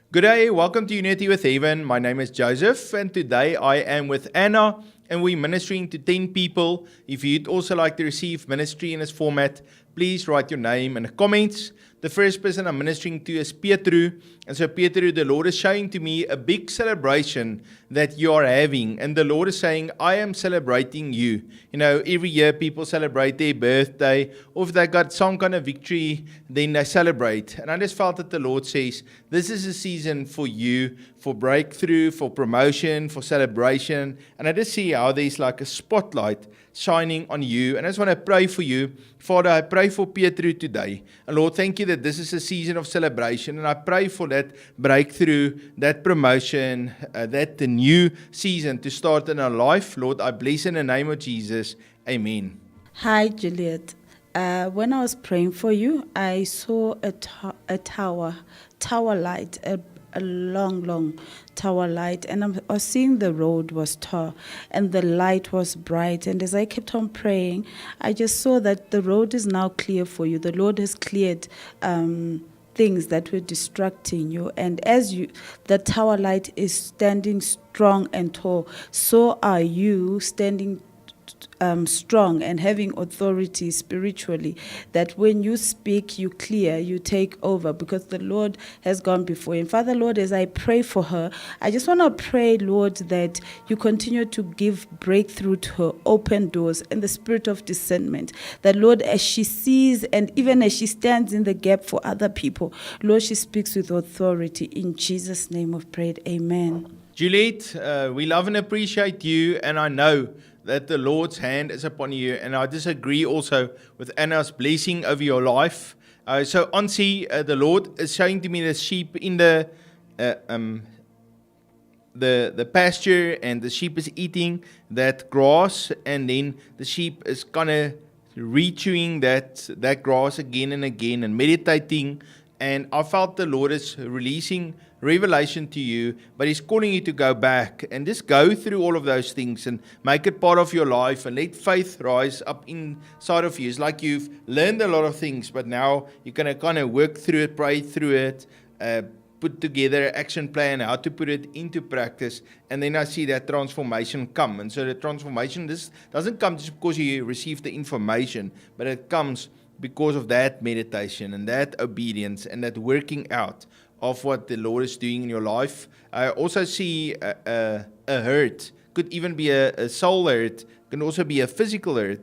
Good day, welcome to Unity with Heaven. My name is Joseph, and today I am with Anna, and we're ministering to 10 people. If you'd also like to receive ministry in this format, please write your name in the comments. The first person I'm ministering to is Pietru. And so, Pietru, the Lord is showing to me a big celebration that you are having. And the Lord is saying, I am celebrating you. You know, every year people celebrate their birthday, or if they got some kind of victory, then they celebrate. And I just felt that the Lord says, this is a season for you, for breakthrough, for promotion, for celebration. And I just see how there's like a spotlight shining on you. And I just want to pray for you. Father, I pray for Pietru today. And Lord, thank you that this is a season of celebration. And I pray for that breakthrough, that promotion, that the new season to start in our life. Lord, I bless in the name of Jesus. Amen. Hi, Juliet. When I was praying for you, I saw a tower light, a long tower light, and I was seeing the road was tall, and the light was bright. And as I kept on praying, I just saw that the road is now clear for you. The Lord has cleared things that were distracting you, and the tower light is standing strong and tall, so are you standing strong and having authority spiritually, that when you speak, you clear, you take over, because the Lord has gone before you. And Father, Lord, as I pray for her, I just want to pray, Lord, that you continue to give breakthrough to her, open doors, and the spirit of discernment. That, Lord, as she sees and even as she stands in the gap for other people, Lord, she speaks with authority. In Jesus' name we've prayed. Amen. Juliet, we love and appreciate you, and I know that the Lord's hand is upon you, and I disagree also with Anna's blessing over your life. So, Ansi, the Lord is showing to me the sheep in the pasture, and the sheep is eating that grass, and then the sheep is kind of re-chewing that grass again and again and meditating. And I felt the Lord is releasing revelation to you, but He's calling you to go back and just go through all of those things and make it part of your life and let faith rise up inside of you. It's like you've learned a lot of things, but now you're going to kind of work through it, pray through it, put together an action plan, how to put it into practice, and then I see that transformation come. And so the transformation, this doesn't come just because you receive the information, but it comes because of that meditation and that obedience and that working out of what the Lord is doing in your life. I also see a hurt. Could even be a soul hurt. Can also be a physical hurt.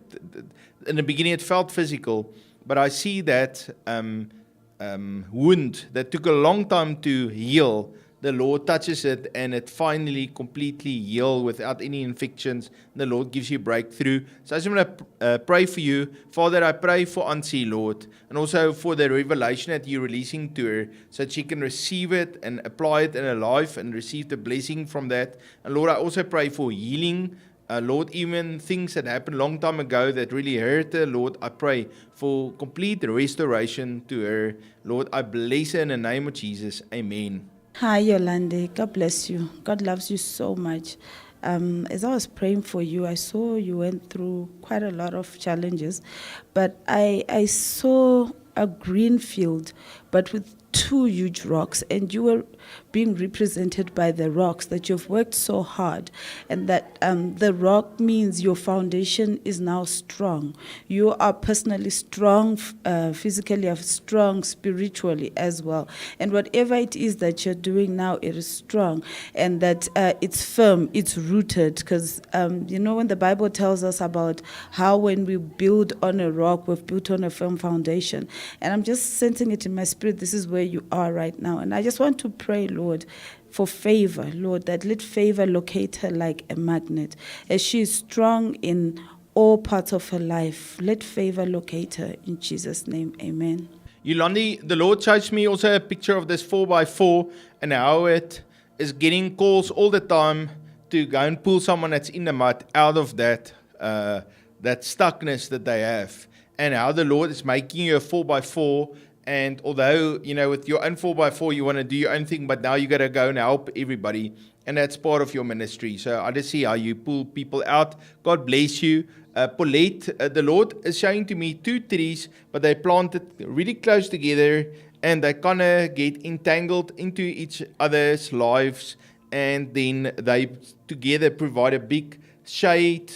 In the beginning it felt physical, but I see that wound that took a long time to heal. The Lord touches it and it finally completely heals without any infections. The Lord gives you breakthrough. So I just want to pray for you. Father, I pray for Ansi, Lord, and also for the revelation that you're releasing to her so that she can receive it and apply it in her life and receive the blessing from that. And Lord, I also pray for healing. Lord, even things that happened a long time ago that really hurt her, Lord, I pray for complete restoration to her. Lord, I bless her in the name of Jesus. Amen. Hi, Yolande. God bless you. God loves you so much. As I was praying for you, I saw you went through quite a lot of challenges, but I saw a green field, but with two huge rocks, and you were being represented by the rocks, that you've worked so hard, and that the rock means your foundation is now strong. You are personally strong, physically strong, spiritually as well. And whatever it is that you're doing now, it is strong, and that it's firm, it's rooted, because you know, when the Bible tells us about how when we build on a rock, we've built on a firm foundation. And I'm just sensing it in my spirit, this is where you are right now. And I just want to pray, Lord, for favor, Lord, that let favor locate her like a magnet. As she is strong in all parts of her life, let favor locate her in Jesus' name. Amen. Yolandi, the Lord shows me also a picture of this 4x4 and how it is getting calls all the time to go and pull someone that's in the mud out of that stuckness that they have. And how the Lord is making you a 4x4. And although, you know, with your own 4x4, you want to do your own thing, but now you got to go and help everybody. And that's part of your ministry. So I just see how you pull people out. God bless you. Paulette, the Lord is showing to me two trees, but they planted really close together. and they kind of get entangled into each other's lives, and then they together provide a big shade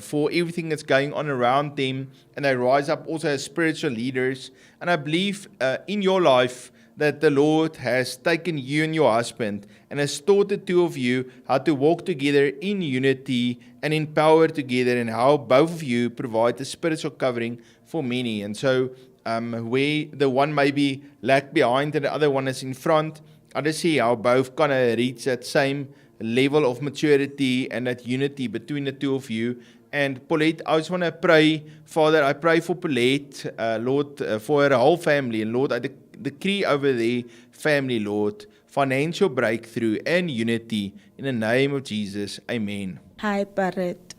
for everything that's going on around them, and they rise up also as spiritual leaders. And I believe in your life that the Lord has taken you and your husband and has taught the two of you how to walk together in unity and in power together, and how both of you provide the spiritual covering for many. And so where the one may be lag behind and the other one is in front, I just see how both kind of reach that same level of maturity and that unity between the two of you. And Paulette, I just want to pray, Father, I pray for Paulette, Lord, for her whole family. And Lord, I decree over their family, Lord, financial breakthrough and unity in the name of Jesus. Amen. Hi, Barrett.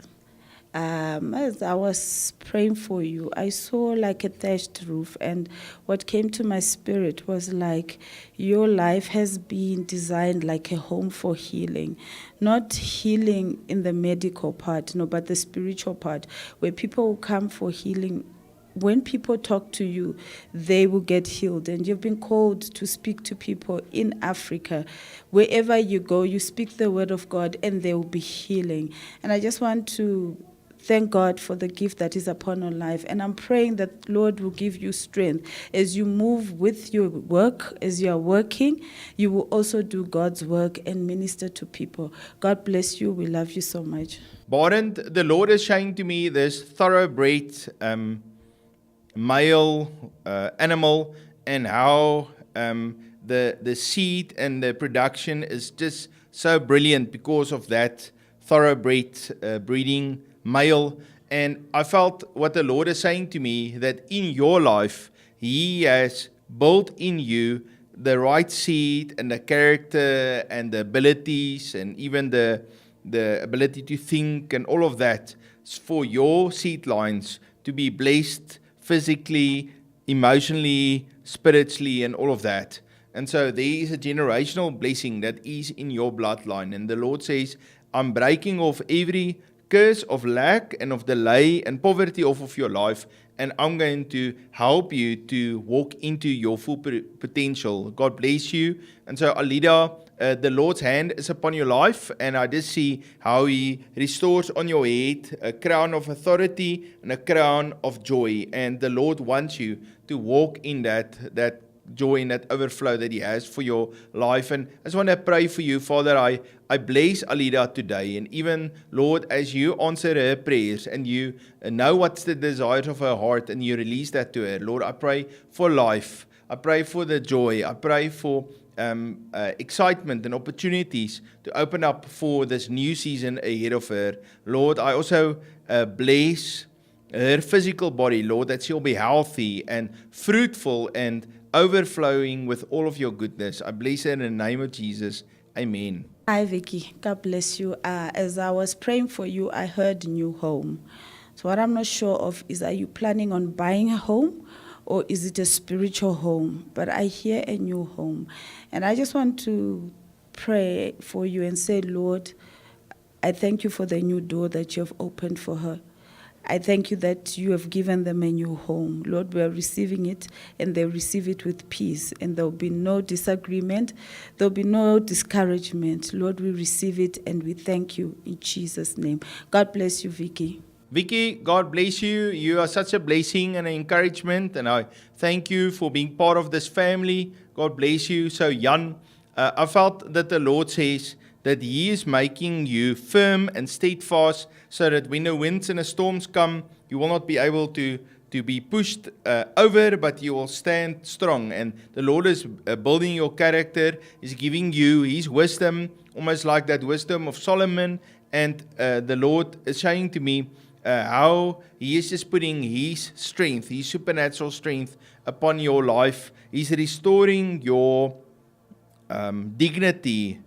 As I was praying for you, I saw like a thatched roof, and what came to my spirit was like your life has been designed like a home for healing. Not healing in the medical part, no, but the spiritual part, where people will come for healing. When people talk to you, they will get healed. And you've been called to speak to people in Africa. Wherever you go, you speak the word of God and there will be healing. And I just want to thank God for the gift that is upon your life. And I'm praying that Lord will give you strength. As you move with your work, as you are working, you will also do God's work and minister to people. God bless you. We love you so much. Barend, the Lord is saying to me this thoroughbred male animal, and how the seed and the production is just so brilliant because of that thoroughbred breeding male. And I felt what the Lord is saying to me, that in your life, He has built in you the right seed and the character and the abilities and even the ability to think and all of that for your seed lines to be blessed physically, emotionally, spiritually, and all of that. And so there is a generational blessing that is in your bloodline. And the Lord says, I'm breaking off every curse of lack and of delay and poverty off of your life, and I'm going to help you to walk into your full potential. God bless you. And so, Alida, the Lord's hand is upon your life, and I just see how He restores on your head a crown of authority and a crown of joy. And the Lord wants you to walk in that joy and that overflow that He has for your life. And I just want to pray for you, Father. I bless Alida today, and even, Lord, as you answer her prayers and you know what's the desires of her heart and you release that to her, Lord, I pray for life. I pray for the joy. I pray for excitement and opportunities to open up for this new season ahead of her. Lord, I also bless her physical body, Lord, that she'll be healthy and fruitful and overflowing with all of your goodness. I bless her in the name of Jesus. Amen. Hi, Vicky. God bless you. As I was praying for you, I heard new home. So what I'm not sure of is, are you planning on buying a home, or is it a spiritual home? But I hear a new home. And I just want to pray for you and say, Lord, I thank you for the new door that you have opened for her. I thank you that you have given them a new home. Lord, we are receiving it, and they receive it with peace, and there will be no disagreement. There will be no discouragement. Lord, we receive it, and we thank you in Jesus' name. God bless you, Vicky. Vicky, God bless you. You are such a blessing and an encouragement, and I thank you for being part of this family. God bless you. So, Jan, I felt that the Lord says that He is making you firm and steadfast, so that when the winds and the storms come, you will not be able to be pushed over, but you will stand strong. And the Lord is building your character, is giving you His wisdom, almost like that wisdom of Solomon. And the Lord is saying to me how He is just putting His strength, His supernatural strength upon your life. He's restoring your dignity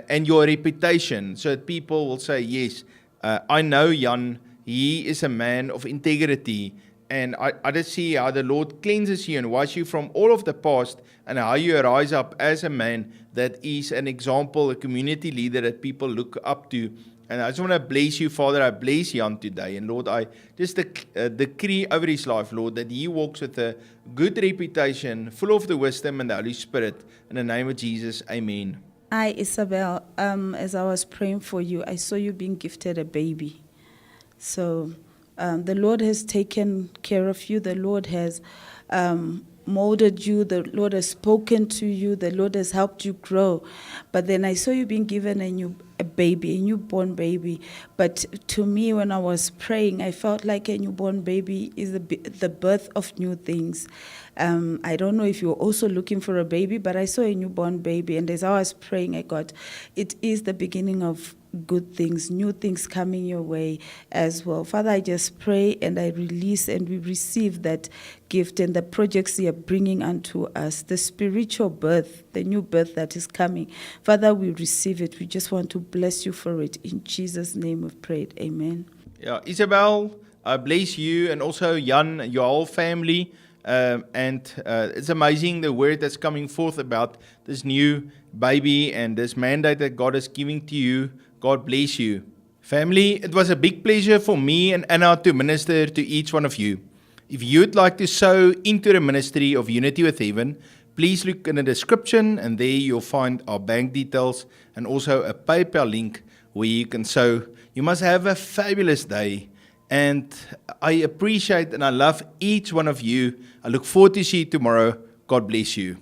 and your reputation, so that people will say, yes, I know Jan, he is a man of integrity. And I just see how the Lord cleanses you and washes you from all of the past, and how you rise up as a man that is an example, a community leader that people look up to. And I just want to bless you, Father. I bless Jan today. And Lord, I just decree over his life, Lord, that he walks with a good reputation, full of the wisdom and the Holy Spirit. In the name of Jesus, amen. Hi, Isabel. As I was praying for you, I saw you being gifted a baby. So the Lord has taken care of you. The Lord has molded you. The Lord has spoken to you. The Lord has helped you grow. But then I saw you being given a baby, a newborn baby. But to me, when I was praying, I felt like a newborn baby is the birth of new things. I don't know if you're also looking for a baby, but I saw a newborn baby. And as I was praying, I got, it is the beginning of good things, new things coming your way as well. Father, I just pray and I release and we receive that gift and the projects you are bringing unto us, the spiritual birth, the new birth that is coming. Father, we receive it. We just want to bless you for it. In Jesus' name we've prayed. Amen. Yeah, Isabel, I bless you and also Jan, your whole family. It's amazing the word that's coming forth about this new baby and this mandate that God is giving to you. God bless you. Family, it was a big pleasure for me and Anna to minister to each one of you. If you'd like to sow into the ministry of Unity with Heaven, please look in the description and there you'll find our bank details and also a PayPal link where you can sow. You must have a fabulous day. And I appreciate and I love each one of you. I look forward to see you tomorrow. God bless you.